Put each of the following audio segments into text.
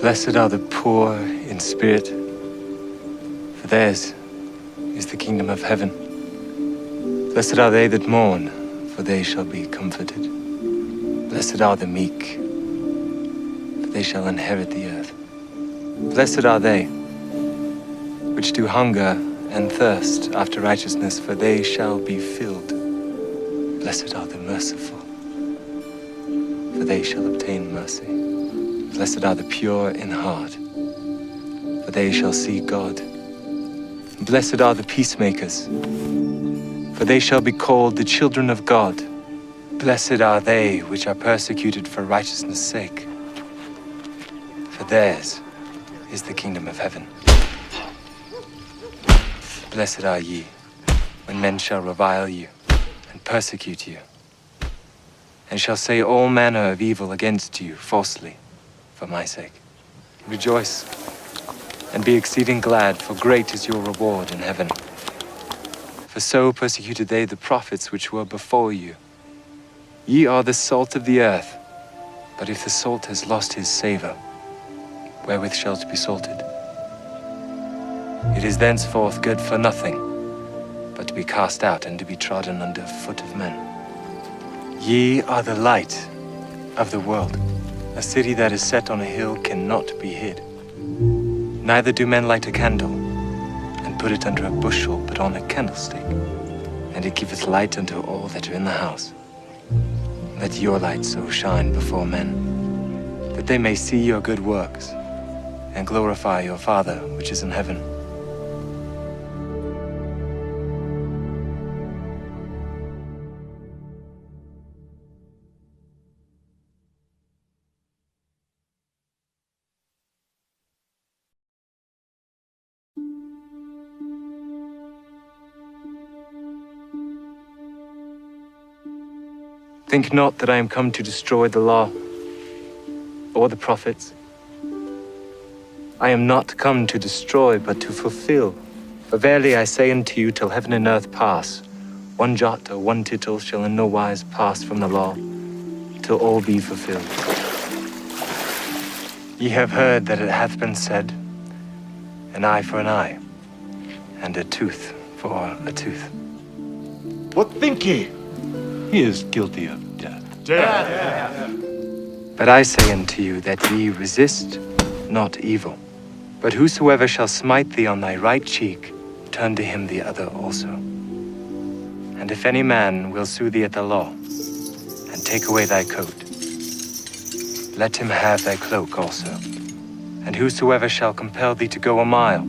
Blessed are the poor in spirit, for theirs is the kingdom of heaven. Blessed are they that mourn, for they shall be comforted. Blessed are the meek, for they shall inherit the earth. Blessed are they which do hunger and thirst after righteousness, for they shall be filled. Blessed are the merciful, for they shall obtain mercy. Blessed are the pure in heart, for they shall see God. Blessed are the peacemakers, for they shall be called the children of God. Blessed are they which are persecuted for righteousness' sake, for theirs is the kingdom of heaven. Blessed are ye, when men shall revile you and persecute you, and shall say all manner of evil against you falsely for my sake. Rejoice and be exceeding glad, for great is your reward in heaven. For so persecuted they the prophets which were before you. Ye are the salt of the earth, but if the salt has lost his savor, wherewith shall it be salted? It is thenceforth good for nothing, but to be cast out and to be trodden under foot of men. Ye are the light of the world. A city that is set on a hill cannot be hid. Neither do men light a candle and put it under a bushel, but on a candlestick, and it giveth light unto all that are in the house. Let your light so shine before men, that they may see your good works and glorify your Father which is in heaven. Think not that I am come to destroy the law or the prophets. I am not come to destroy, but to fulfill. For verily I say unto you, till heaven and earth pass, one jot or one tittle shall in no wise pass from the law, till all be fulfilled. Ye have heard that it hath been said, an eye for an eye, and a tooth for a tooth. What think ye? He is guilty of death. But I say unto you that ye resist not evil. But whosoever shall smite thee on thy right cheek, turn to him the other also. And if any man will sue thee at the law, and take away thy coat, let him have thy cloak also. And whosoever shall compel thee to go a mile,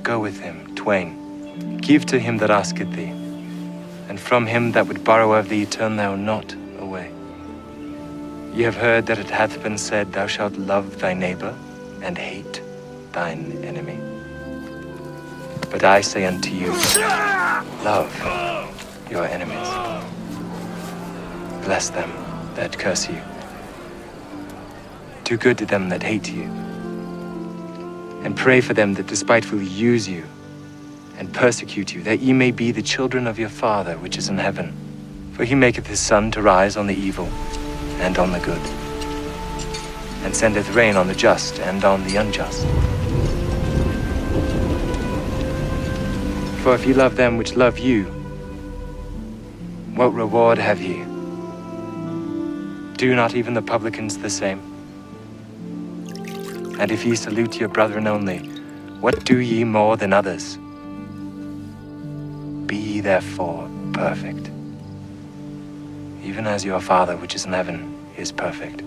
go with him twain. Give to him that asketh thee, and from him that would borrow of thee turn thou not away. Ye have heard that it hath been said, thou shalt love thy neighbor, and hate thine enemy. But I say unto you, love your enemies. Bless them that curse you. Do good to them that hate you. And pray for them that despitefully use you and persecute you, that ye may be the children of your Father which is in heaven. For he maketh his sun to rise on the evil and on the good, and sendeth rain on the just and on the unjust. For if ye love them which love you, what reward have ye? Do not even the publicans the same? And if ye salute your brethren only, what do ye more than others? Be ye therefore perfect, even as your Father which is in heaven is perfect.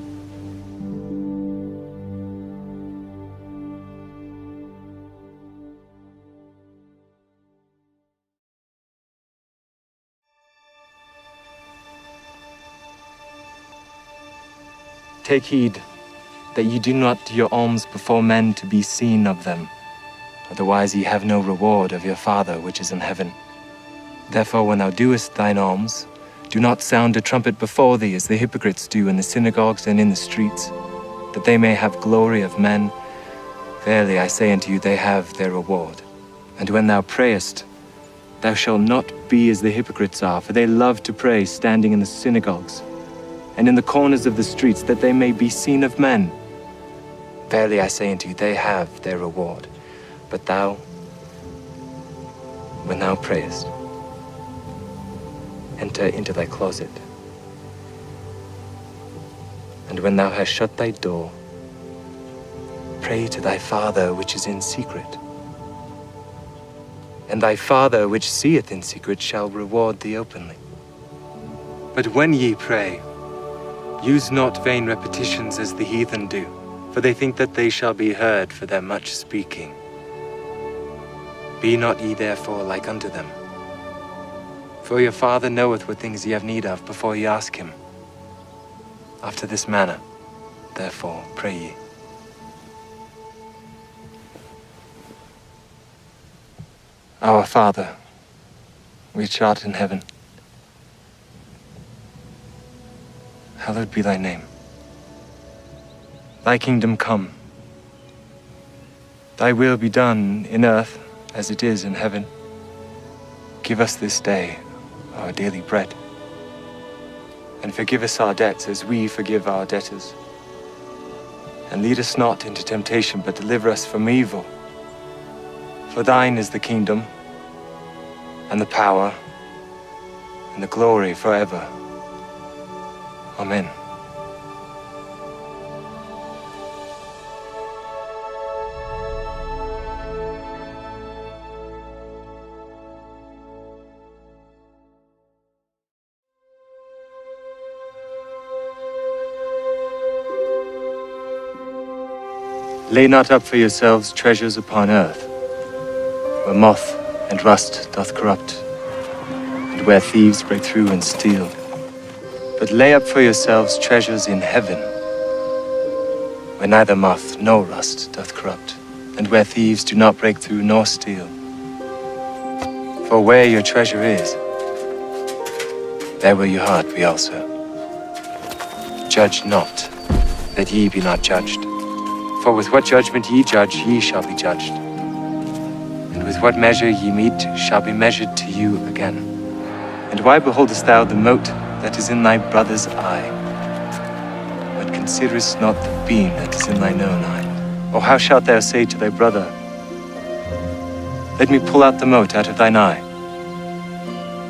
Take heed that ye do not do your alms before men to be seen of them. Otherwise ye have no reward of your Father which is in heaven. Therefore when thou doest thine alms, do not sound a trumpet before thee, as the hypocrites do in the synagogues and in the streets, that they may have glory of men. Verily I say unto you, they have their reward. And when thou prayest, thou shalt not be as the hypocrites are, for they love to pray standing in the synagogues and in the corners of the streets, that they may be seen of men. Verily I say unto you, they have their reward. But thou, when thou prayest, enter into thy closet. And when thou hast shut thy door, pray to thy Father which is in secret. And thy Father which seeth in secret shall reward thee openly. But when ye pray, use not vain repetitions as the heathen do, for they think that they shall be heard for their much speaking. Be not ye therefore like unto them. For your Father knoweth what things ye have need of before ye ask him. After this manner, therefore, pray ye. Our Father, which art in heaven, hallowed be thy name. Thy kingdom come. Thy will be done in earth as it is in heaven. Give us this day our daily bread. And forgive us our debts as we forgive our debtors. And lead us not into temptation, but deliver us from evil. For thine is the kingdom, and the power, and the glory forever. Amen. Lay not up for yourselves treasures upon earth, where moth and rust doth corrupt, and where thieves break through and steal. But lay up for yourselves treasures in heaven, where neither moth nor rust doth corrupt, and where thieves do not break through nor steal. For where your treasure is, there will your heart be also. Judge not, that ye be not judged. For with what judgment ye judge, ye shall be judged. And with what measure ye mete shall be measured to you again. And why beholdest thou the mote that is in thy brother's eye, but considerest not the beam that is in thine own eye? Or how shalt thou say to thy brother, let me pull out the mote out of thine eye,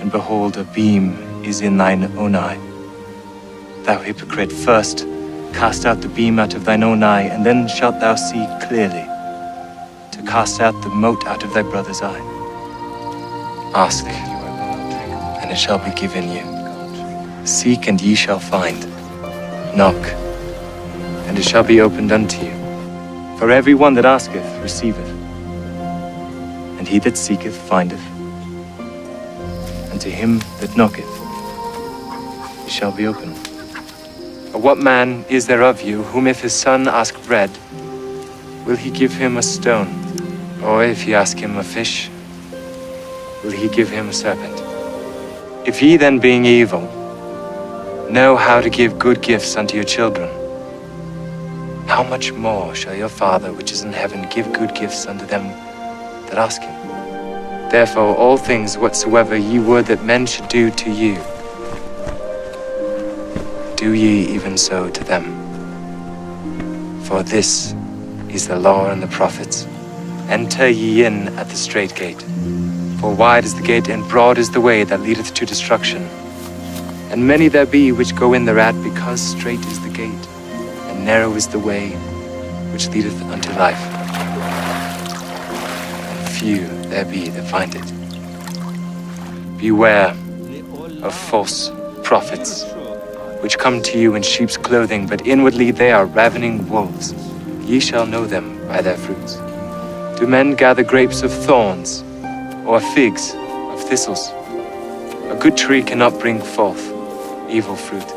and behold, a beam is in thine own eye? Thou hypocrite, first cast out the beam out of thine own eye, and then shalt thou see clearly to cast out the mote out of thy brother's eye. Ask, and it shall be given you. Seek, and ye shall find. Knock, and it shall be opened unto you. For every one that asketh receiveth, and he that seeketh findeth, and to him that knocketh it shall be opened. Or what man is there of you, whom if his son ask bread, will he give him a stone? Or if he ask him a fish, will he give him a serpent? If ye then, being evil, know how to give good gifts unto your children, how much more shall your Father which is in heaven give good gifts unto them that ask him? Therefore all things whatsoever ye would that men should do to you, do ye even so to them. For this is the law and the prophets. Enter ye in at the strait gate. For wide is the gate and broad is the way that leadeth to destruction. And many there be which go in thereat, because strait is the gate, and narrow is the way which leadeth unto life. And few there be that find it. Beware of false prophets, which come to you in sheep's clothing, but inwardly they are ravening wolves. Ye shall know them by their fruits. Do men gather grapes of thorns, or figs of thistles? A good tree cannot bring forth evil fruit,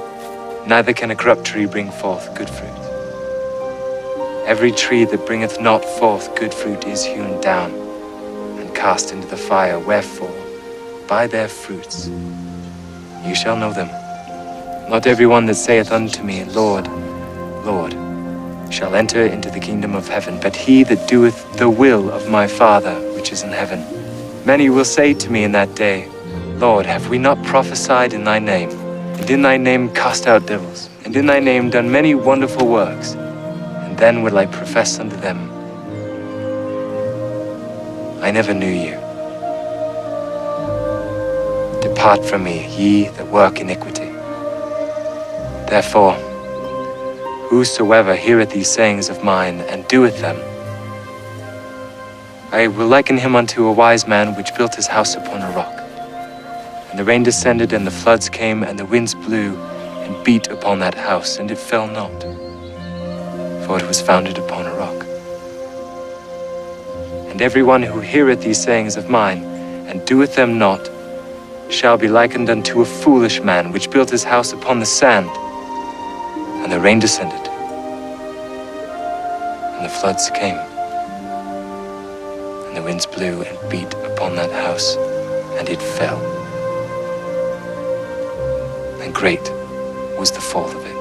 neither can a corrupt tree bring forth good fruit. Every tree that bringeth not forth good fruit is hewn down, and cast into the fire. Wherefore, by their fruits you shall know them. Not every one that saith unto me, Lord, Lord, shall enter into the kingdom of heaven, but he that doeth the will of my Father which is in heaven. Many will say to me in that day, Lord, have we not prophesied in thy name, and in thy name cast out devils, and in thy name done many wonderful works? And then will I profess unto them, I never knew you. Depart from me, ye that work iniquity. Therefore, whosoever heareth these sayings of mine, and doeth them, I will liken him unto a wise man which built his house upon a rock. And the rain descended, and the floods came, and the winds blew, and beat upon that house, and it fell not, for it was founded upon a rock. And every one who heareth these sayings of mine, and doeth them not, shall be likened unto a foolish man, which built his house upon the sand. And the rain descended, and the floods came, and the winds blew and beat upon that house, and it fell. And great was the fall of it.